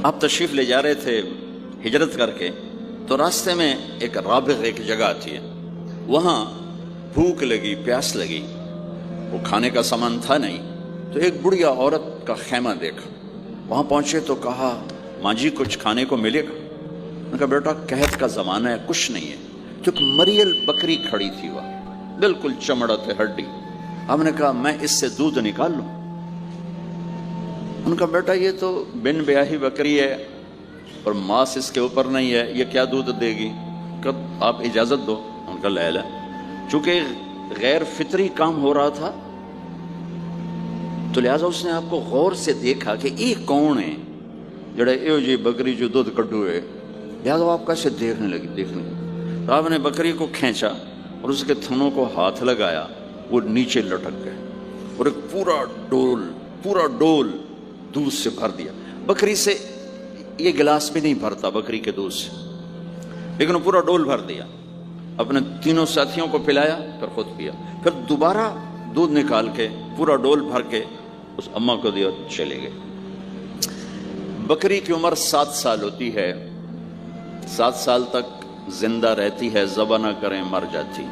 آپ تشریف لے جا رہے تھے ہجرت کر کے، تو راستے میں ایک رابغ ایک جگہ آتی ہے، وہاں بھوک لگی، پیاس لگی، وہ کھانے کا سامان تھا نہیں، تو ایک بڑھیا عورت کا خیمہ دیکھا، وہاں پہنچے تو کہا ماں جی کچھ کھانے کو ملے گا؟ میں نے کہا بیٹا قحط کا زمانہ ہے، کچھ نہیں ہے۔ تو ایک مریل بکری کھڑی تھی وہاں، بالکل چمڑت ہڈی۔ ہم نے کہا میں اس سے دودھ نکال لوں؟ ان کا بیٹا یہ تو بن بیاہی بکری ہے اور ماس اس کے اوپر نہیں ہے، یہ کیا دودھ دے گی؟ کہ آپ اجازت دو۔ ان کا لے لے، چونکہ غیر فطری کام ہو رہا تھا تو لہٰذا اس نے آپ کو غور سے دیکھا کہ یہ کون ہے جڑا ایو جی بکری جو دودھ کڈو ہے، لہٰذا آپ کیسے دیکھنے لگی۔ تو آپ نے بکری کو کھینچا اور اس کے تھنوں کو ہاتھ لگایا، وہ نیچے لٹک گئے اور ایک پورا ڈول دودھ سے بھر دیا۔ بکری سے یہ گلاس بھی نہیں بھرتا بکری کے دودھ سے، لیکن وہ پورا ڈول بھر دیا، اپنے تینوں ساتھیوں کو پلایا، پھر خود پیا، پھر دوبارہ دودھ نکال کے پورا ڈول بھر کے اس اماں کو دیا، چلے گئے۔ بکری کی عمر 7 سال ہوتی ہے، 7 سال تک زندہ رہتی ہے، ذبح نہ کریں مر جاتی۔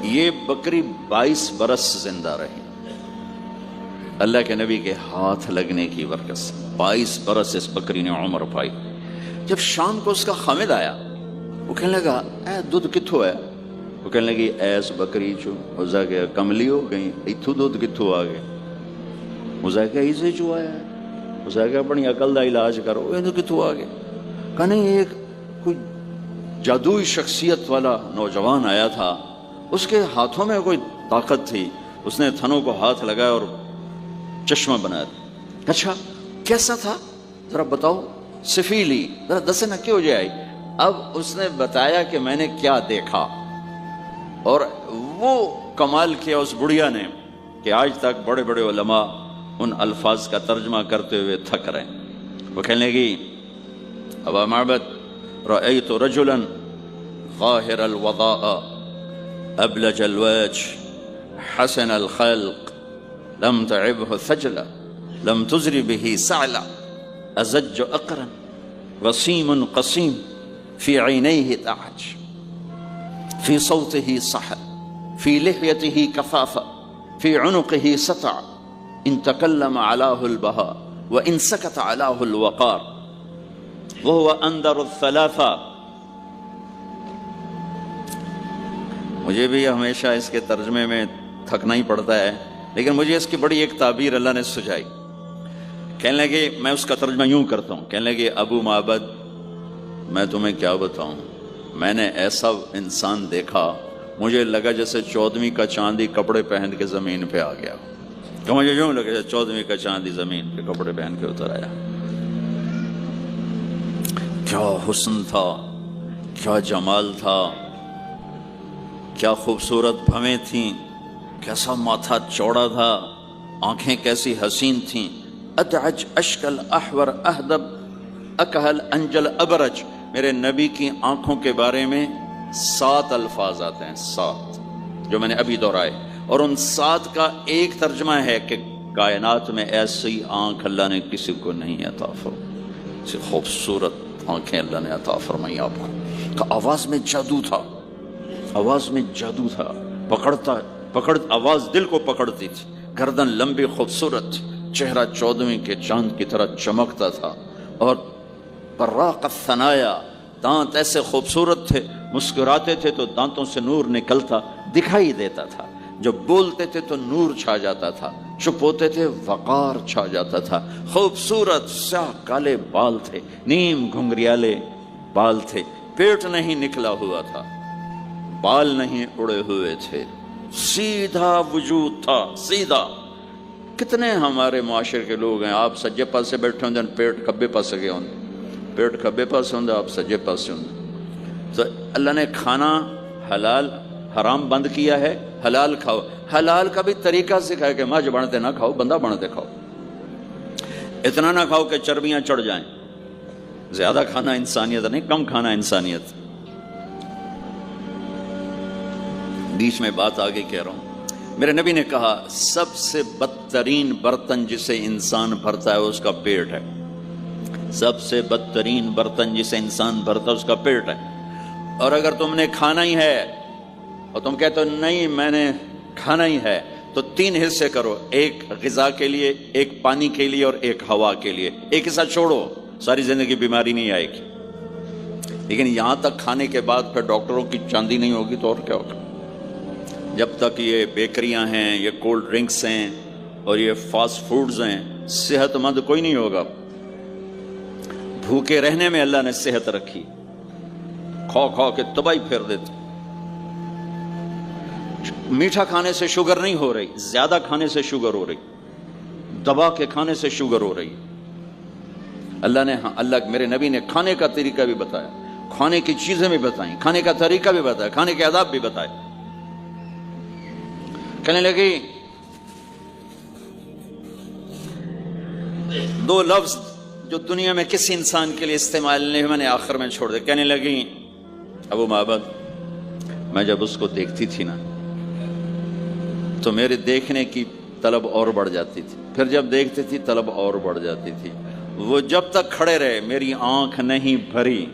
یہ بکری 22 برس زندہ رہی اللہ کے نبی کے ہاتھ لگنے کی برکت سے۔ 22 برس اس بکری نے عمر پائی۔ جب شام کو اس کا خامد آیا، وہ کہنے لگا اے دودھ کتھوں ہے؟ وہ کہنے لگی ایس بکری چو مزا گیا کملی ہو گئی، اتھو دودھ کتھوں آ گیا؟ مزا گیا اسے چو آیا ہے، مزا گیا اپنی عقل دا علاج کرو، یہ کتھوں آ گیا؟ کہا نہیں، ایک کوئی جادوئی شخصیت والا نوجوان آیا تھا، اس کے ہاتھوں میں کوئی طاقت تھی، اس نے تھنوں کو ہاتھ لگایا اور چشمہ بنا دیا۔ اچھا کیسا تھا ذرا بتاؤ، سفیلی ذرا دسے نہ کیوں جائے۔ اب اس نے بتایا کہ میں نے کیا دیکھا، اور وہ کمال کیا اس بڑھیا نے کہ آج تک بڑے بڑے علماء ان الفاظ کا ترجمہ کرتے ہوئے تھک رہے ہیں۔ وہ کہنے لگی ابا معبد رأیت رجلا ظاہر الوضاء ابلج الوجه حسن الخلق لم تعبه ثجلا لم تزر به سعلا ازج اقرا وسيم قسيم في عينيه تعج في صوته صحل في لحيته كفافا في عنقه سطع ان تكلم علاه البهاء وان سكت علاه الوقار وهو اندر الثلاثه۔ مجھے بھی ہمیشہ اس کے ترجمے میں تھکنا ہی پڑتا ہے، لیکن مجھے اس کی بڑی ایک تعبیر اللہ نے سجائی۔ کہنے لگے، میں اس کا ترجمہ یوں کرتا ہوں، کہنے لگے ابو معبد میں تمہیں کیا بتاؤں، میں نے ایسا انسان دیکھا مجھے لگا جیسے 14ویں کا چاندی کپڑے پہن کے زمین پہ آ گیا، کہ مجھے یوں لگا جیسے 14ویں کا چاندی زمین پہ کپڑے پہن کے اتر آیا۔ کیا حسن تھا، کیا جمال تھا، کیا خوبصورت بھویں تھیں، کیسا ماتھا چوڑا تھا، آنکھیں کیسی حسین تھیں۔ ادعج اشکل احور اہدب اکہل انجل ابرج، میرے نبی کی آنکھوں کے بارے میں 7 الفاظ آتے ہیں، 7 جو میں نے ابھی دہرائے، اور ان 7 کا ایک ترجمہ ہے کہ کائنات میں ایسی آنکھ اللہ نے کسی کو نہیں عطا فرمائی، ایسی خوبصورت آنکھیں اللہ نے عطا فرمائی آپ کو۔ کہ آواز میں جادو تھا، آواز میں جادو تھا، آواز دل کو پکڑتی تھی، گردن لمبی خوبصورت، چہرہ 14ویں کے چاند کی طرح چمکتا تھا، اور براق الثنایا، دانت ایسے خوبصورت تھے، مسکراتے تھے تو دانتوں سے نور نکلتا دکھائی دیتا تھا، جب بولتے تھے تو نور چھا جاتا تھا، چپ ہوتے تھے وقار چھا جاتا تھا، خوبصورت سیاہ کالے بال تھے، نیم گھنگریالے بال تھے، پیٹ نہیں نکلا ہوا تھا، بال نہیں اڑے ہوئے تھے، سیدھا وجود تھا، سیدھا۔ کتنے ہمارے معاشرے کے لوگ ہیں، آپ سجے پاسے بیٹھے ہوندے پیٹ کھبے پاسے گئے ہوندے، پیٹ کھبے پاسے ہوندے آپ سجے پاسے ہوندے۔ تو اللہ نے کھانا حلال حرام بند کیا ہے، حلال کھاؤ، حلال کا بھی طریقہ سکھایا کہ ماج بنتے نہ کھاؤ، بندہ بنتے کھاؤ، اتنا نہ کھاؤ کہ چربیاں چڑھ جائیں، زیادہ کھانا انسانیت نہیں، کم کھانا انسانیت۔ بیچ میں بات آگے کہہ رہا ہوں، میرے نبی نے کہا سب سے بدترین برتن جسے انسان بھرتا ہے اس کا پیٹ ہے، سب سے بدترین برتن جسے انسان بھرتا اس کا پیٹ ہے. اور اگر تم نے کھانا ہی ہے اور تم کہتے ہو نہیں میں نے کھانا ہی ہے، تو 3 حصے کرو، ایک غذا کے لیے، ایک پانی کے لیے اور ایک ہوا کے لیے. ایک حصہ چھوڑو، ساری زندگی بیماری نہیں آئے گی. لیکن یہاں تک کھانے کے بعد پھر ڈاکٹروں کی چاندی نہیں ہوگی تو اور کیا ہوگا؟ جب تک یہ بیکریاں ہیں، یہ کولڈ ڈرنکس ہیں اور یہ فاسٹ فوڈز ہیں، صحت مند کوئی نہیں ہوگا. بھوکے رہنے میں اللہ نے صحت رکھی، کھا کھا کے تباہی پھیر دیتے. میٹھا کھانے سے شوگر نہیں ہو رہی، زیادہ کھانے سے شوگر ہو رہی، دبا کے کھانے سے شوگر ہو رہی. اللہ میرے نبی نے کھانے کا طریقہ بھی بتایا، کھانے کی چیزیں بھی بتائیں، کھانے کا طریقہ بھی بتایا، کھانے کے آداب بھی بتائے. کہنے لگی 2 لفظ جو دنیا میں کسی انسان کے لیے استعمال نہیں، میں نے آخر میں چھوڑ دے. کہنے لگی ابو معبد، میں جب اس کو دیکھتی تھی نا تو میرے دیکھنے کی طلب اور بڑھ جاتی تھی، پھر جب دیکھتی تھی طلب اور بڑھ جاتی تھی. وہ جب تک کھڑے رہے میری آنکھ نہیں بھری.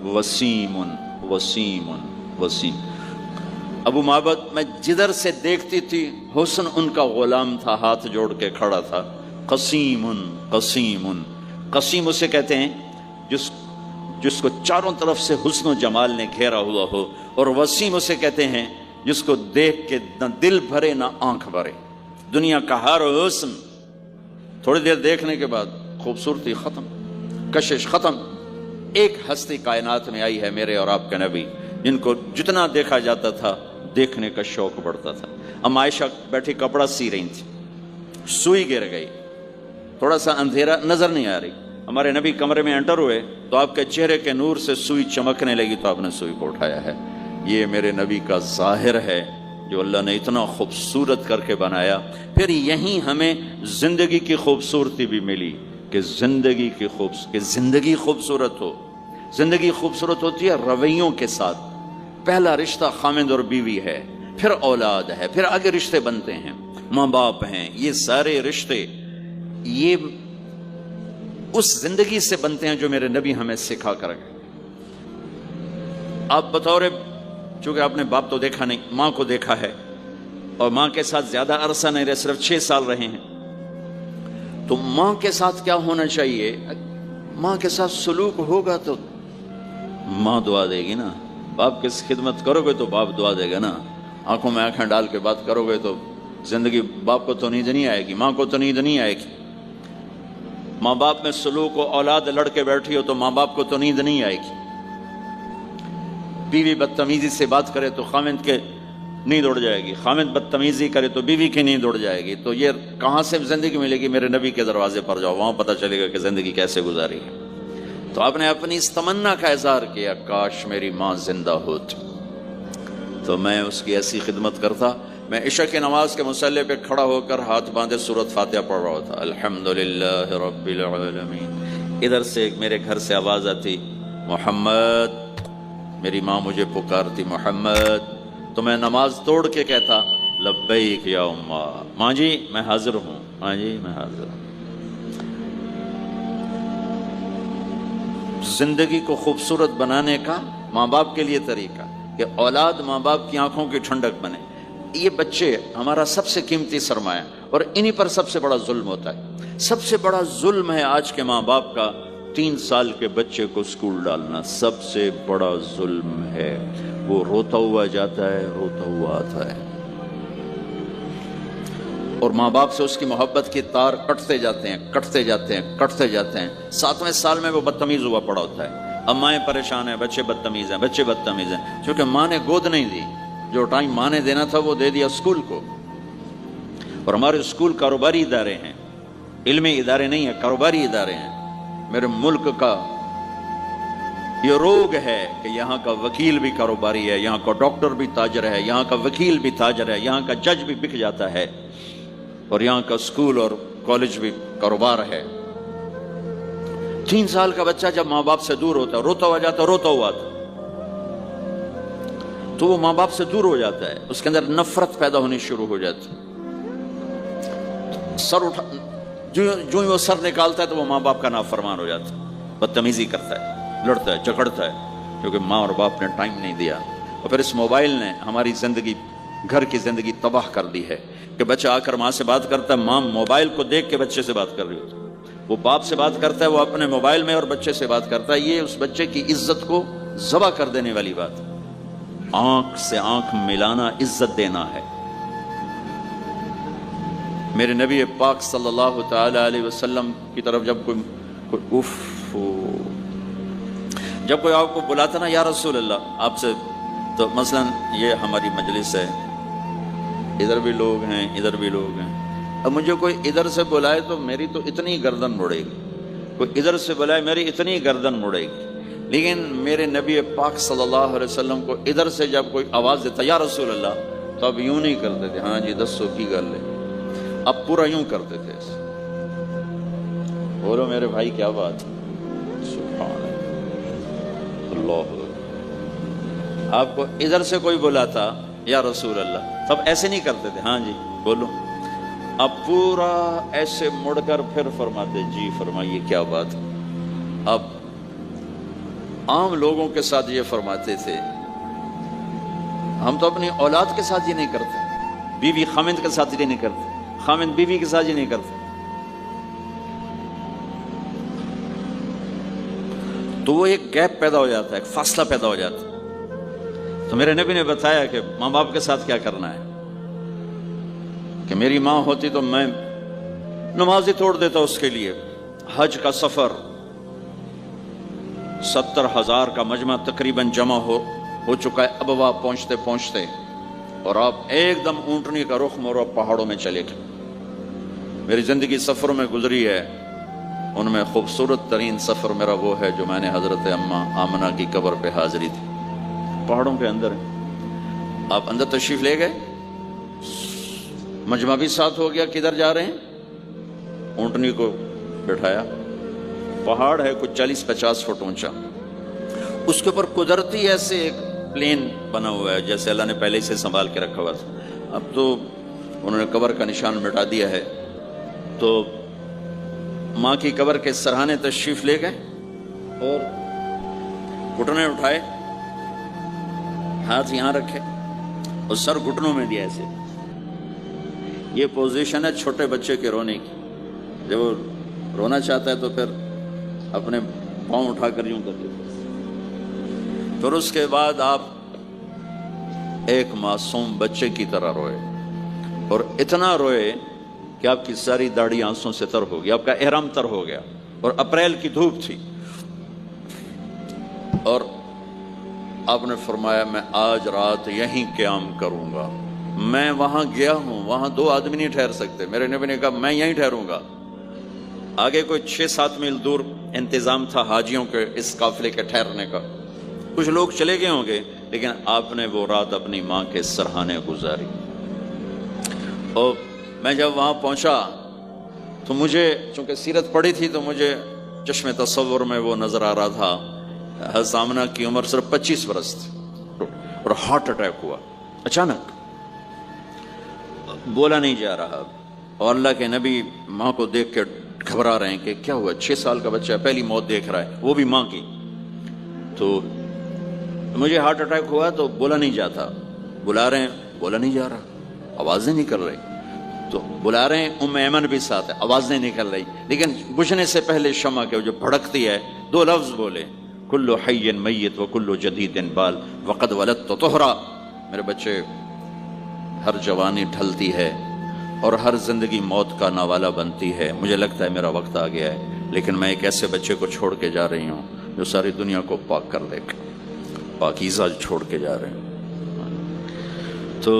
وسیم وسیم وسیم. ابو معبد میں جدھر سے دیکھتی تھی حسن ان کا غلام تھا، ہاتھ جوڑ کے کھڑا تھا. قسیم قسیم. قسیم اسے کہتے ہیں جس کو چاروں طرف سے حسن و جمال نے گھیرا ہوا ہو، اور وسیم اسے کہتے ہیں جس کو دیکھ کے نہ دل بھرے نہ آنکھ بھرے. دنیا کا ہر حسن تھوڑی دیر دیکھنے کے بعد خوبصورتی ختم، کشش ختم. ایک ہستی کائنات میں آئی ہے میرے اور آپ کے نبی، جن کو جتنا دیکھا جاتا تھا دیکھنے کا شوق بڑھتا تھا. ام عائشہ بیٹھی کپڑا سی رہی تھی، سوئی گر گئی، تھوڑا سا اندھیرا نظر نہیں آ رہی. ہمارے نبی کمرے میں انٹر ہوئے تو آپ کے چہرے کے نور سے سوئی چمکنے لگی تو آپ نے سوئی کو اٹھایا ہے. یہ میرے نبی کا ظاہر ہے جو اللہ نے اتنا خوبصورت کر کے بنایا. پھر یہیں ہمیں زندگی کی خوبصورتی بھی ملی کہ زندگی خوبصورت ہو. زندگی خوبصورت ہوتی ہے رویوں کے ساتھ. پہلا رشتہ خامند اور بیوی ہے، پھر اولاد ہے، پھر آگے رشتے بنتے ہیں، ماں باپ ہیں. یہ سارے رشتے یہ اس زندگی سے بنتے ہیں جو میرے نبی ہمیں سکھا کر گئے. آپ بطور چونکہ آپ نے باپ تو دیکھا نہیں، ماں کو دیکھا ہے، اور ماں کے ساتھ زیادہ عرصہ نہیں رہے، صرف 6 سال رہے ہیں. تو ماں کے ساتھ کیا ہونا چاہیے؟ ماں کے ساتھ سلوک ہوگا تو ماں دعا دے گی نا. باپ کی خدمت کرو گے تو باپ دعا دے گا نا. آنکھوں میں آنکھیں ڈال کے بات کرو گے تو زندگی باپ کو تو نیند نہیں آئے گی، ماں کو تو نیند نہیں آئے گی. ماں باپ میں سلوک و اولاد لڑ کے بیٹھی ہو تو ماں باپ کو تو نیند نہیں آئے گی. بیوی بدتمیزی سے بات کرے تو خامند کے نیند اڑ جائے گی، خامند بدتمیزی کرے تو بیوی کی نیند اڑ جائے گی. تو یہ کہاں سے زندگی ملے گی؟ میرے نبی کے دروازے پر جاؤ، وہاں پتہ چلے گا کہ زندگی کیسے گزاری ہے. تو آپ نے اپنی اس تمنا کا اظہار کیا، کاش میری ماں زندہ ہوتی تو میں اس کی ایسی خدمت کرتا. میں عشاء کی نماز کے مصلی پہ کھڑا ہو کر ہاتھ باندھے سورۃ فاتحہ پڑھ رہا تھا، الحمدللہ رب العالمین. ادھر سے میرے گھر سے آواز آتی محمد. میری ماں مجھے پکارتی محمد، تو میں نماز توڑ کے کہتا لبیک یا اماں، ماں جی میں حاضر ہوں، ماں جی میں حاضر ہوں. زندگی کو خوبصورت بنانے کا ماں باپ کے لیے طریقہ کہ اولاد ماں باپ کی آنکھوں کی ٹھنڈک بنے. یہ بچے ہمارا سب سے قیمتی سرمایہ، اور انہی پر سب سے بڑا ظلم ہوتا ہے. سب سے بڑا ظلم ہے آج کے ماں باپ کا 3 سال کے بچے کو اسکول ڈالنا. سب سے بڑا ظلم ہے. وہ روتا ہوا جاتا ہے، روتا ہوا آتا ہے، اور ماں باپ سے اس کی محبت کی تار کٹتے جاتے ہیں، کٹتے جاتے ہیں، کٹتے جاتے ہیں. 7ویں سال میں وہ بدتمیز ہوا پڑا ہوتا ہے. اب مائیں پریشان ہیں، بچے بدتمیز ہیں، بچے بدتمیز ہیں، کیونکہ ماں نے گود نہیں دی. جو ٹائم ماں نے دینا تھا وہ دے دیا اسکول کو. اور ہمارے اسکول کاروباری ادارے ہیں، علمی ادارے نہیں ہیں، کاروباری ادارے ہیں. میرے ملک کا یہ روگ ہے کہ یہاں کا وکیل بھی کاروباری ہے، یہاں کا ڈاکٹر بھی تاجر ہے، یہاں کا وکیل بھی تاجر ہے، یہاں کا جج بھی بک جاتا ہے، اور یہاں کا اسکول اور کالج بھی کاروبار ہے. 3 سال کا بچہ جب ماں باپ سے دور ہوتا ہے، روتا ہوا جاتا، روتا ہوا آتا، تو وہ ماں باپ سے دور ہو جاتا ہے، اس کے اندر نفرت پیدا ہونی شروع ہو جاتی. سر اٹھا جو ہی وہ سر نکالتا ہے تو وہ ماں باپ کا نافرمان ہو جاتا ہے. بدتمیزی کرتا ہے، لڑتا ہے، جھگڑتا ہے، کیونکہ ماں اور باپ نے ٹائم نہیں دیا۔ اور پھر اس موبائل نے ہماری زندگی، گھر کی زندگی تباہ کر دی ہے کہ بچہ آ کر ماں سے بات کرتا ہے، ماں موبائل کو دیکھ کے بچے سے بات کر رہی ہوتی ہے، وہ باپ سے بات کرتا ہے، وہ اپنے موبائل میں اور بچے سے بات کرتا ہے۔ یہ اس بچے کی عزت کو ذبح کر دینے والی بات ہے۔ آنکھ سے آنکھ ملانا عزت دینا ہے۔ میرے نبی پاک صلی اللہ تعالی علیہ وسلم کی طرف جب جب کوئی آپ کو بلاتا نا، یا رسول اللہ آپ سے، تو مثلا یہ ہماری مجلس ہے، ادھر بھی لوگ ہیں، ادھر بھی لوگ ہیں، اب مجھے کوئی ادھر سے بلائے تو میری تو اتنی گردن مڑے گی، کوئی ادھر سے بلائے میری اتنی گردن مڑے گی، لیکن میرے نبی پاک صلی اللہ علیہ وسلم کو ادھر سے جب کوئی آواز دیتا یا رسول اللہ، تو اب یوں نہیں کرتے تھے، ہاں جی دسو کی گل ہے، اب پورا یوں کرتے تھے۔ بولو میرے بھائی کیا بات، سبحان اللہ۔ آپ کو ادھر سے کوئی بلاتا یا رسول اللہ، تب ایسے نہیں کرتے تھے، ہاں جی بولو، اب پورا ایسے مڑ کر پھر فرماتے جی فرمائیے کیا بات۔ اب عام لوگوں کے ساتھ یہ فرماتے تھے، ہم تو اپنی اولاد کے ساتھ یہ نہیں کرتے، بیوی خامند کے ساتھ یہ نہیں کرتے، خامند بیوی کے ساتھ یہ نہیں کرتے۔ تو وہ ایک گیپ پیدا ہو جاتا ہے، ایک فاصلہ پیدا ہو جاتا ہے۔ تو میرے نبی نے بتایا کہ ماں باپ کے ساتھ کیا کرنا ہے، کہ میری ماں ہوتی تو میں نماز ہی توڑ دیتا اس کے لیے۔ حج کا سفر 70,000 کا مجمع تقریباً جمع ہو چکا ہے اب وہاں پہنچتے پہنچتے، اور آپ ایک دم اونٹنی کا رخ موڑو، پہاڑوں میں چلے گئے۔ میری زندگی سفروں میں گزری ہے، ان میں خوبصورت ترین سفر میرا وہ ہے جو میں نے حضرت اماں آمنہ کی قبر پہ حاضری تھی، پہاڑوں کے اندر۔ آپ اندر تشریف لے گئے، مجمع بھی ساتھ ہو گیا، کدھر جا رہے ہیں؟ اونٹنی کو بٹھایا، پہاڑ ہے کچھ 40-50 فٹ اونچا، اس کے اوپر قدرتی ایسے ایک پلین بنا ہوا ہے جیسے اللہ نے پہلے سے سنبھال کے رکھا ہوا تھا۔ اب تو انہوں نے قبر کا نشان مٹا دیا ہے، تو ماں کی قبر کے سرہانے تشریف لے گئے اور گھٹنے اٹھائے، ہاتھ یہاں رکھے اور سر گھٹنوں میں دیا ایسے۔ یہ پوزیشن ہے چھوٹے بچے کے رونے کی، جب وہ رونا چاہتا ہے تو پھر اپنے پاؤں اٹھا کر یوں کر دیتے۔ پھر اس کے بعد آپ ایک معصوم بچے کی طرح روئے، اور اتنا روئے کہ آپ کی ساری داڑھی آنسوں سے تر ہو گئی، آپ کا احرام تر ہو گیا، اور اپریل کی دھوپ تھی، اور آپ نے فرمایا میں آج رات یہیں قیام کروں گا۔ میں وہاں گیا ہوں، وہاں 2 آدمی نہیں ٹھہر سکتے، میرے نبی نے کہا میں یہیں ٹھہروں گا۔ آگے کوئی 6-7 میل دور انتظام تھا حاجیوں کے اس قافلے کے ٹھہرنے کا، کچھ لوگ چلے گئے ہوں گے، لیکن آپ نے وہ رات اپنی ماں کے سرہانے گزاری۔ اور میں جب وہاں پہنچا تو مجھے چونکہ سیرت پڑھی تھی تو مجھے چشم تصور میں وہ نظر آ رہا تھا، حضرت آمنہ کی عمر صرف 25 برس تھی، اور ہارٹ اٹیک ہوا اچانک، بولا نہیں جا رہا، اور اللہ کے نبی ماں کو دیکھ کے گھبرا رہے ہیں کہ کیا ہوا، 6 سال کا بچہ پہلی موت دیکھ رہا ہے، وہ بھی ماں کی۔ تو مجھے ہارٹ اٹیک ہوا تو بولا نہیں جاتا، بلا رہے ہیں بولا نہیں جا رہا، آوازیں نہیں نکل رہی، تو بلا رہے ہیں ام ایمن بھی ساتھ ہے، آوازیں نہیں نکل رہی، لیکن بجھنے سے پہلے شمع کے جو بھڑکتی ہے 2 لفظ بولے، کل حی میت و کل جدید بال وقد ولدت طہرا۔ میرے بچے، ہر جوانی ڈھلتی ہے اور ہر زندگی موت کا نوالا بنتی ہے، مجھے لگتا ہے میرا وقت آ گیا ہے، لیکن میں ایک ایسے بچے کو چھوڑ کے جا رہی ہوں جو ساری دنیا کو پاک کر دے گا، پاکیزہ چھوڑ کے جا رہے ہیں۔ تو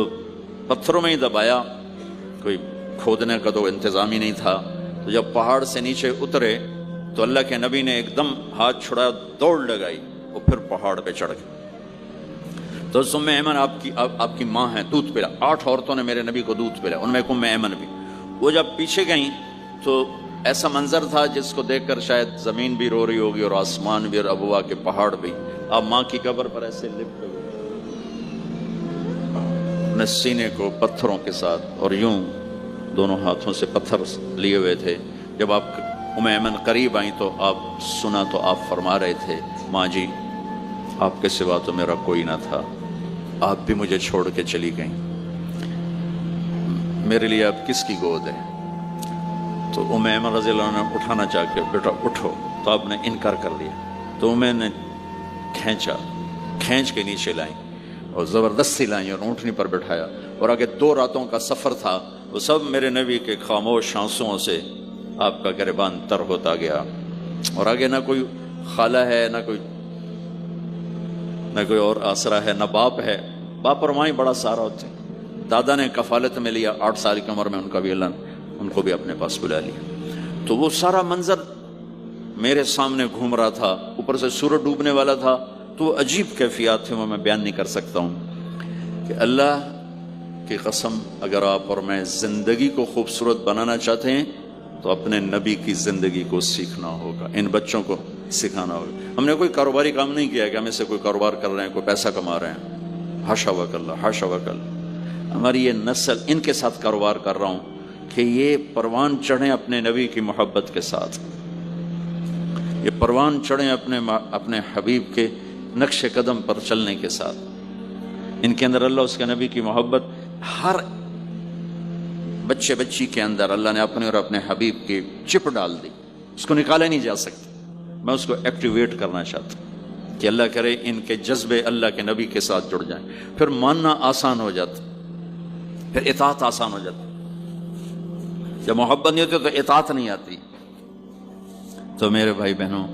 پتھروں میں ہی دبایا، کوئی کھودنے کا تو انتظام ہی نہیں تھا، تو جب پہاڑ سے نیچے اترے تو اللہ کے نبی نے ایک دم ہاتھ چھڑایا، دوڑ لگائی، اور پھر پہاڑ پہ چڑھ گئے۔ تو ام ایمن آپ کی ماں ہے، دودھ پلا، 8 عورتوں نے میرے نبی کو دودھ پلا، ان میں ایک ام ایمن بھی۔ وہ جب پیچھے گئیں تو ایسا منظر تھا جس کو دیکھ کر شاید زمین بھی رو رہی ہوگی اور آسمان بھی اور ابوا کے پہاڑ بھی۔ آپ ماں کی قبر پر ایسے لپٹ گئے اپنے سینے کو پتھروں کے ساتھ، اور یوں دونوں ہاتھوں سے پتھر لیے ہوئے تھے۔ جب آپ ایمن قریب آئیں تو آپ سنا تو آپ فرما رہے تھے ماں جی آپ کے سوا تو میرا کوئی نہ تھا، آپ بھی مجھے چھوڑ کے چلی گئیں، میرے لیے اب کس کی گود ہے؟ تو ایمن رضی اللہ عنہ نے اٹھانا چاہ کے بیٹا اٹھو، تو آپ نے انکار کر دیا، تو میں نے کھینچ کے نیچے لائیں اور زبردستی لائیں اور اونٹنی پر بٹھایا، اور آگے 2 راتوں کا سفر تھا، وہ سب میرے نبی کے خاموش آنسوؤں سے آپ کا گریبان تر ہوتا گیا، اور آگے نہ کوئی خالہ ہے، نہ کوئی اور آسرا ہے، نہ باپ ہے، باپ اور ماں ہی بڑا سہارا ہوتے ہیں، دادا نے کفالت میں لیا، 8 سال کی عمر میں ان کا بھی اللہ ان کو بھی اپنے پاس بلا لیا، تو وہ سارا منظر میرے سامنے گھوم رہا تھا، اوپر سے سورج ڈوبنے والا تھا، تو عجیب کیفیات تھے، وہ میں بیان نہیں کر سکتا ہوں کہ اللہ کی قسم اگر آپ اور میں زندگی کو خوبصورت بنانا چاہتے ہیں تو اپنے نبی کی زندگی کو سیکھنا ہوگا، ان بچوں کو سکھانا ہوگا۔ ہم نے کوئی کاروباری کام نہیں کیا کہ ہم اس سے کوئی کاروبار کر رہے ہیں، کوئی پیسہ کما رہے ہیں، حاشا وکلا حاشا وکل، ہماری یہ نسل ان کے ساتھ کاروبار کر رہا ہوں کہ یہ پروان چڑھیں اپنے نبی کی محبت کے ساتھ، یہ پروان چڑھیں اپنے حبیب کے نقش قدم پر چلنے کے ساتھ، ان کے اندر اللہ اس کے نبی کی محبت، ہر بچے بچی کے اندر اللہ نے اپنے اور اپنے حبیب کی چپ ڈال دی، اس کو نکالا نہیں جا سکتا، میں اس کو ایکٹیویٹ کرنا چاہتا ہوں کہ اللہ کرے ان کے جذبے اللہ کے نبی کے ساتھ جڑ جائیں، پھر ماننا آسان ہو جاتا، پھر اطاعت آسان ہو جاتی، جب محبت نہیں ہوتی تو اطاعت نہیں آتی۔ تو میرے بھائی بہنوں،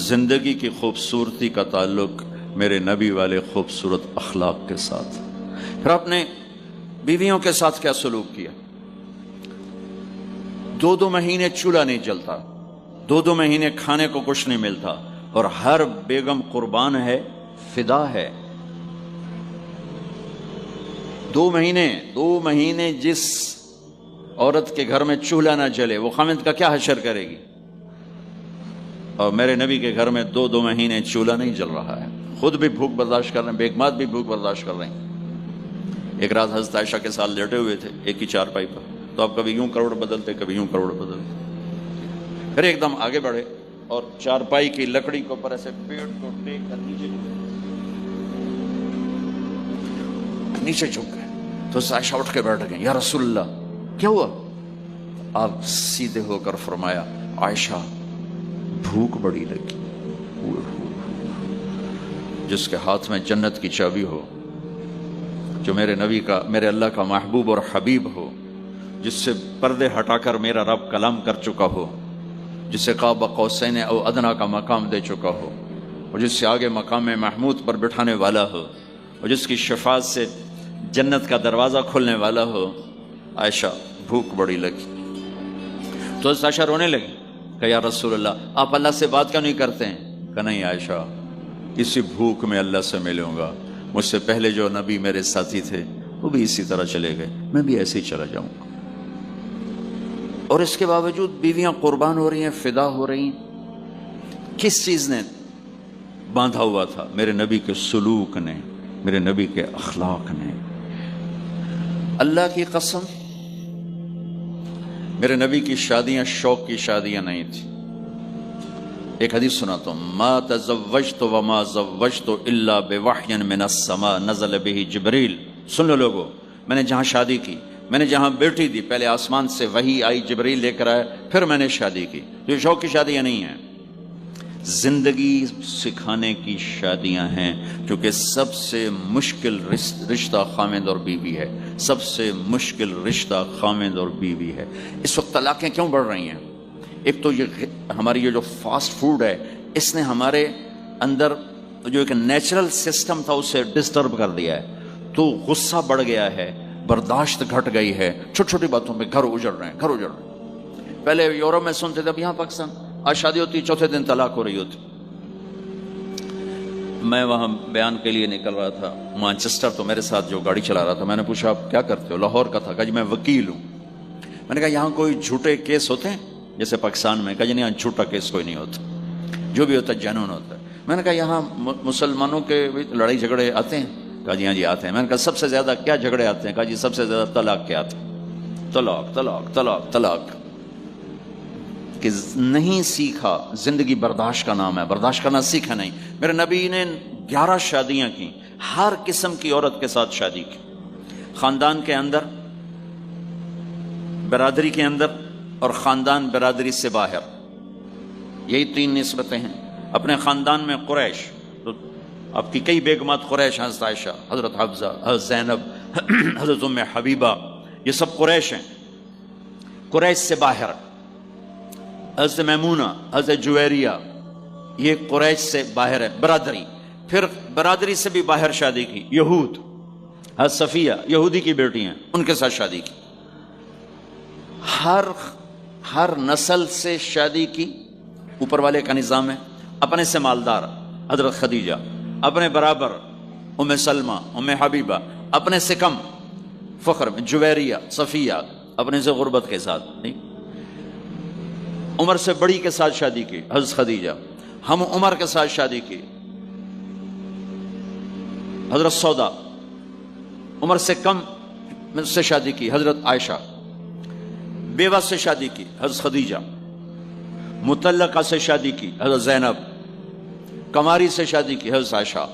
زندگی کی خوبصورتی کا تعلق میرے نبی والے خوبصورت اخلاق کے ساتھ۔ پھر آپ نے بیویوں کے ساتھ کیا سلوک کیا؟ 2 مہینے چولہا نہیں جلتا، 2 مہینے کھانے کو کچھ نہیں ملتا، اور ہر بیگم قربان ہے، فدا ہے۔ 2 مہینے جس عورت کے گھر میں چولہا نہ جلے وہ خامد کا کیا حشر کرے گی؟ اور میرے نبی کے گھر میں 2 مہینے چولہا نہیں جل رہا ہے، خود بھی بھوک برداشت کر رہے ہیں، بیگمات بھی بھوک برداشت کر رہے ہیں۔ ایک رات حضرت عائشہ کے ساتھ لیٹے ہوئے تھے ایک ہی چارپائی پر، تو آپ کبھی یوں کروڑ بدلتے کبھی یوں کروڑ بدلتے، پھر ایک دم آگے بڑھے اور چارپائی کی لکڑی کے اوپر ایسے پیڑ کو ٹیک کر نیچے جھک گئے، تو عائشہ اٹھ کے بیٹھ گئے، یا رسول اللہ کیا ہوا؟ آپ سیدھے ہو کر فرمایا عائشہ بھوک بڑی لگی، جس کے ہاتھ میں جنت کی چابی ہو، جو میرے نبی کا، میرے اللہ کا محبوب اور حبیب ہو، جس سے پردے ہٹا کر میرا رب کلام کر چکا ہو، جسے قاب قوسین او ادنا کا مقام دے چکا ہو، اور جس سے آگے مقام محمود پر بٹھانے والا ہو، اور جس کی شفاعت سے جنت کا دروازہ کھلنے والا ہو، عائشہ بھوک بڑی لگی۔ تو عائشہ رونے لگی کہ یا رسول اللہ آپ اللہ سے بات کیوں نہیں کرتے ہیں؟ کہ نہیں عائشہ، اسی بھوک میں اللہ سے ملوں گا، مجھ سے پہلے جو نبی میرے ساتھی تھے وہ بھی اسی طرح چلے گئے، میں بھی ایسے ہی چلا جاؤں گا۔ اور اس کے باوجود بیویاں قربان ہو رہی ہیں، فدا ہو رہی ہیں، کس چیز نے باندھا ہوا تھا؟ میرے نبی کے سلوک نے، میرے نبی کے اخلاق نے۔ اللہ کی قسم میرے نبی کی شادیاں شوق کی شادیاں نہیں تھی۔ ایک حدیث سناتا ہوں، ما تزوجت وما زوجت الا بوحی من السماء نزل به جبریل۔ سن لو لوگو، میں نے جہاں شادی کی، میں نے جہاں بیٹی دی، پہلے آسمان سے وحی آئی، جبریل لے کر آئے، پھر میں نے شادی کی۔ یہ شوق کی شادیاں نہیں ہیں، زندگی سکھانے کی شادیاں ہیں، کیونکہ سب سے مشکل رشتہ خامد اور بیوی ہے، سب سے مشکل رشتہ خامد اور بیوی ہے۔ اس وقت طلاقیں کیوں بڑھ رہی ہیں؟ ایک تو یہ ہماری یہ جو فاسٹ فوڈ ہے، اس نے ہمارے اندر جو ایک نیچرل سسٹم تھا اسے ڈسٹرب کر دیا ہے، تو غصہ بڑھ گیا ہے، برداشت گھٹ گئی ہے، چھوٹی چھوٹی باتوں پہ گھر اجڑ رہے ہیں۔ پہلے یورپ میں سنتے تھے، اب یہاں پاکستان آج شادی ہوتی 4تھے دن طلاق ہو رہی ہوتی۔ میں وہاں بیان کے لیے نکل رہا تھا مانچسٹر، تو میرے ساتھ جو گاڑی چلا رہا تھا، میں نے پوچھا آپ کیا کرتے ہو؟ لاہور کا تھا، کہا جی میں وکیل ہوں۔ میں نے کہا یہاں کوئی جھوٹے کیس ہوتے ہیں جیسے پاکستان میں؟ کہا جی نہیں، یہاں جھوٹا کیس کوئی نہیں ہوتا، جو بھی ہوتا ہے جنون ہوتا ہے۔ میں نے کہا یہاں مسلمانوں کے لڑائی جھگڑے آتے ہیں؟ کہا جی ہاں جی آتے ہیں۔ میں نے کہا سب سے زیادہ کیا جھگڑے آتے ہیں؟ کہا جی سب سے زیادہ طلاق کے آتے ہیں، طلاق طلاق طلاق طلاق۔ کہ نہیں سیکھا. زندگی برداشت کا نام ہے، برداشت کرنا سیکھا نہیں. میرے نبی نے 11 شادیاں کی، ہر قسم کی عورت کے ساتھ شادی کی، خاندان کے اندر، برادری کے اندر، اور خاندان برادری سے باہر. یہی 3 نسبتیں ہیں. اپنے خاندان میں قریش، تو آپ کی کئی بیگمات قریش، حضرت عائشہ، حضرت حفصہ، حضرت زینب، حضرت ام حبیبہ، یہ سب قریش ہیں. قریش سے باہر حضرت میمونہ، حضرت جویریہ، یہ قریش سے باہر ہے برادری. پھر برادری سے بھی باہر شادی کی یہود، حضرت صفیہ یہودی کی بیٹی ہیں، ان کے ساتھ شادی کی. ہر نسل سے شادی کی. اوپر والے کا نظام ہے. اپنے سے مالدار حضرت خدیجہ، اپنے برابر ام سلمہ، ام حبیبہ، اپنے سے کم فخر میں جویریہ، صفیہ، اپنے سے غربت کے ساتھ نہیں. عمر سے بڑی کے ساتھ شادی کی حضرت خدیجہ، ہم عمر کے ساتھ شادی کی حضرت سودا، عمر سے کم سے شادی کی حضرت عائشہ، بیوہ سے شادی کی حضرت خدیجہ، مطلقہ سے شادی کی حضرت زینب، کماری سے شادی کی حضرت عائشہ.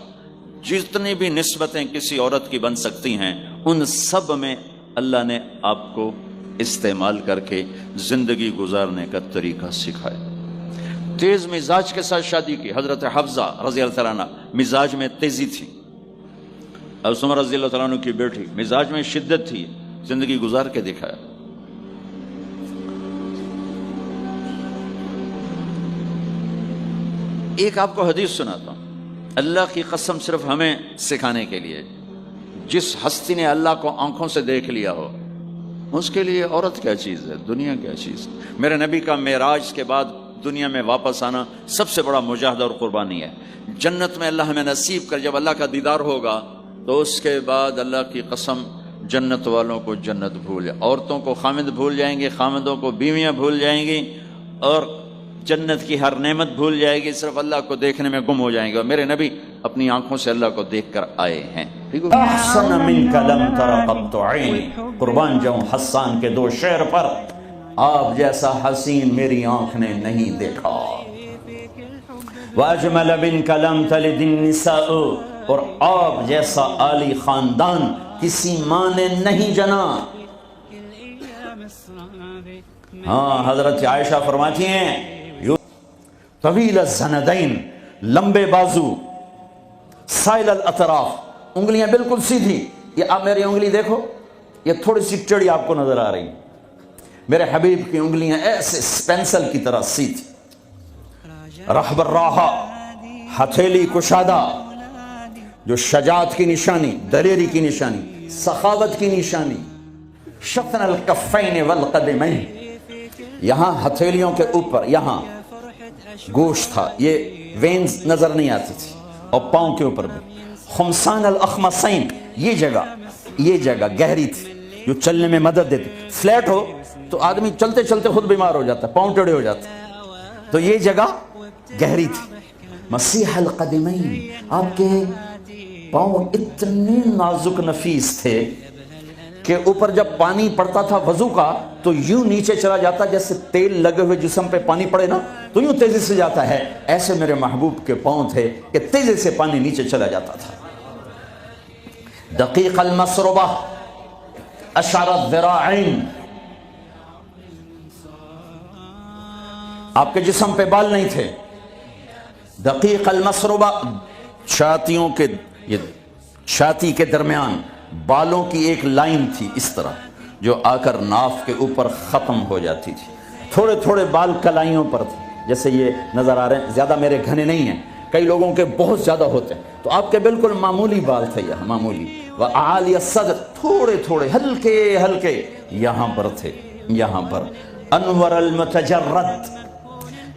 جتنی بھی نسبتیں کسی عورت کی بن سکتی ہیں، ان سب میں اللہ نے آپ کو استعمال کر کے زندگی گزارنے کا طریقہ سکھایا. تیز مزاج کے ساتھ شادی کی حضرت حفصہ رضی اللہ تعالیٰ عنہ، مزاج میں تیزی تھی. حضرت عمر رضی اللہ تعالیٰ عنہ کی بیٹی، مزاج میں شدت تھی، زندگی گزار کے دکھایا. ایک آپ کو حدیث سناتا ہوں، اللہ کی قسم صرف ہمیں سکھانے کے لیے. جس ہستی نے اللہ کو آنکھوں سے دیکھ لیا ہو، اس کے لیے عورت کیا چیز ہے، دنیا کیا چیز. میرے نبی کا معراج کے بعد دنیا میں واپس آنا سب سے بڑا مجاہدہ اور قربانی ہے. جنت میں اللہ ہمیں نصیب کر، جب اللہ کا دیدار ہوگا تو اس کے بعد اللہ کی قسم جنت والوں کو جنت بھول جائے، عورتوں کو خامد بھول جائیں گے، خامدوں کو بیویاں بھول جائیں گی، اور جنت کی ہر نعمت بھول جائے گی، صرف اللہ کو دیکھنے میں گم ہو جائیں گے. اور میرے نبی اپنی آنکھوں سے اللہ کو دیکھ کر آئے ہیں. احسن منک لم تر قط عینی، قربان جاؤں حسان کے 2 شعر پر. آپ جیسا حسین میری آنکھ نے نہیں دیکھا. واجمل منک لم تلد النساء، اور آپ جیسا عالی خاندان کسی ماں نے نہیں جنا. ہاں، حضرت عائشہ فرماتی ہیں طویل الزندین، لمبے بازو، سائل الاطراف، انگلیاں بالکل سیدھی. یہ آپ میری انگلی دیکھو، یہ تھوڑی سی ٹیڑھی آپ کو نظر آ رہی. میرے حبیب کی انگلیاں ایسے پینسل کی طرح سیدھی. رحب الراحہ، ہتھیلی کشادہ، جو شجاعت کی نشانی، دلیری کی نشانی، سخاوت کی نشانی. شطن الکفین والقدمین، یہاں ہتھیلیوں کے اوپر یہاں گوشت تھا، یہ وینز نظر نہیں آتی تھی، اور پاؤں کے اوپر بھی. خمسان الاخمصین، یہ جگہ گہری تھی جو چلنے میں مدد دیتی. فلیٹ ہو تو آدمی چلتے چلتے خود بیمار ہو جاتا ہے، پاؤں ٹیڑھے ہو جاتے، تو یہ جگہ گہری تھی. مسیح القدمین، آپ کے پاؤں اتنے نازک نفیس تھے کہ اوپر جب پانی پڑتا تھا وضو کا تو یوں نیچے چلا جاتا جیسے تیل لگے ہوئے جسم پہ پانی پڑے نا تو یوں تیزی سے جاتا ہے. ایسے میرے محبوب کے پاؤں تھے کہ تیزی سے پانی نیچے چلا جاتا تھا. دقیق المسربہ، اشعر الذراعین، آپ کے جسم پہ بال نہیں تھے. دقیق المسربہ، چھاتیوں کے، یہ چھاتی کے درمیان بالوں کی ایک لائن تھی اس طرح جو آ کر ناف کے اوپر ختم ہو جاتی تھی. تھوڑے تھوڑے بال کلائیوں پر تھے، جیسے یہ نظر آ رہے ہیں. زیادہ میرے گھنے نہیں ہیں، کئی لوگوں کے بہت زیادہ ہوتے ہیں، تو آپ کے بالکل معمولی بال تھے، یہاں معمولی. وَأَعَالِيَ الصَّدْرِ، تھوڑے تھوڑے ہلکے ہلکے یہاں پر تھے، یہاں پر. انور المتجرد،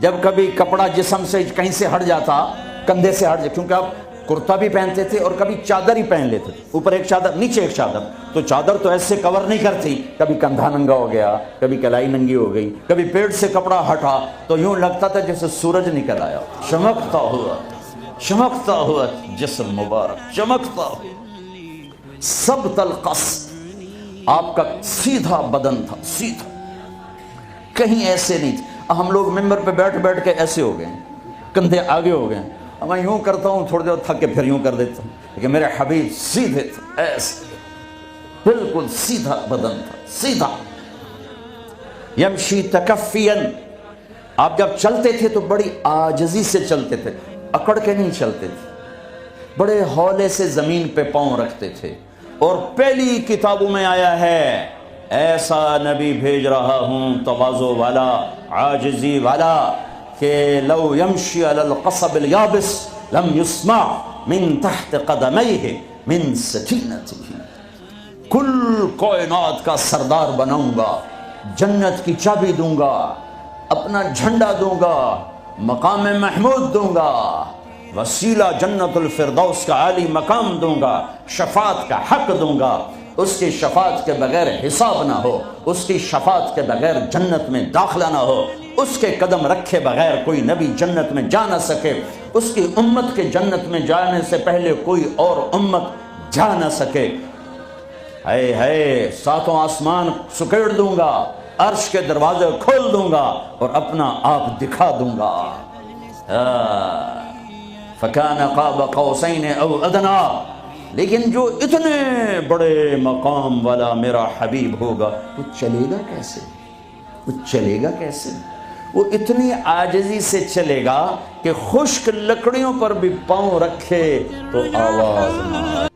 جب کبھی کپڑا جسم سے کہیں سے ہٹ جاتا، کندھے سے ہٹ جاتا، کیونکہ آپ کرتا بھی پہنتے تھے اور کبھی چادر ہی پہن لیتے تھے، اوپر ایک چادر نیچے ایک چادر، تو چادر تو ایسے کور نہیں کرتی، کبھی کندھا ننگا ہو گیا، کبھی کلائی ننگی ہو گئی، کبھی پیٹ سے کپڑا ہٹا تو یوں لگتا تھا جیسے سورج نکل آیا، چمکتا ہوا جسم مبارک، چمکتا ہوا. سب تلقص، آپ کا سیدھا بدن تھا، سیدھا، کہیں ایسے نہیں تھے. ہم لوگ ممبر پہ بیٹھ بیٹھ کے ایسے ہو گئے ہیں، کندھے آگے ہو گئے ہیں، میں یوں کرتا ہوں تھوڑی دیر تھک کے پھر یوں کر دیتا ہوں، لیکن میرے حبیب سیدھے تھے، ایسے بالکل سیدھا بدن تھا، سیدھا۔ یمشی تکفین، آپ جب چلتے تھے تو بڑی عاجزی سے چلتے تھے، اکڑ کے نہیں چلتے تھے، بڑے ہولے سے زمین پہ پاؤں رکھتے تھے۔ اور پہلی کتابوں میں آیا ہے ایسا نبی بھیج رہا ہوں تواضع والا، عاجزی والا، کہ لو یمشی علی القصب الیابس لم یسمع من تحت قدمیہ من سکینتہ، کل کائنات کا سردار بناؤں گا، جنت کی چابی دوں گا، اپنا جھنڈا دوں گا، مقام محمود دوں گا، وسیلہ جنت الفردوس کا عالی مقام دوں گا، شفاعت کا حق دوں گا، اس کی شفاعت کے بغیر حساب نہ ہو، اس کی شفاعت کے بغیر جنت میں داخلہ نہ ہو، اس کے قدم رکھے بغیر کوئی نبی جنت میں جا نہ سکے، اس کی امت کے جنت میں جانے سے پہلے کوئی اور امت جا نہ سکے۔ اے ہے ساتوں آسمان سکیڑ دوں گا، عرش کے دروازے کھول دوں گا اور اپنا آپ دکھا دوں گا۔ فَكَانَ قَابَ قَوْسَيْنِ أَوْ أَدْنَىٰ، لیکن جو اتنے بڑے مقام والا میرا حبیب ہوگا وہ چلے گا کیسے؟ وہ چلے گا کیسے؟ وہ اتنی عاجزی سے چلے گا کہ خشک لکڑیوں پر بھی پاؤں رکھے تو آواز نہ آئے۔